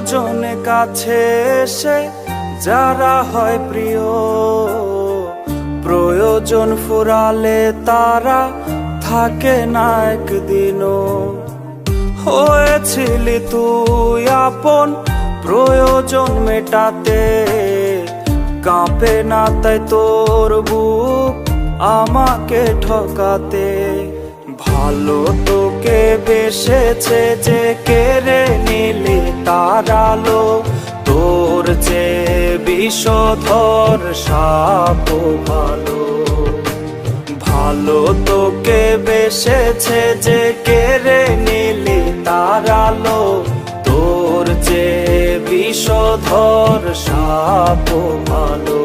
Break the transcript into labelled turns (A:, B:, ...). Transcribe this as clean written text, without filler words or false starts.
A: প্রয়োজনে কাছে এসে যারা হয় প্রিয়, প্রয়োজন ফুরালে তারা থাকে না একদিনও। হয়েছিলি তুই আপন প্রয়োজন মেটাতে, কাঁপে না তাই তোর বুক আমাকে ঠকাতে। ভালো তোকে বেসেছে যে কেড়ে নিলি তার আলো, তোর যে বিষধর সাপ ভালো। ভালো তোকে বেসেছে যে কেড়ে নিলি তার আলো, তোর যে বিষধর সাপ ভালো।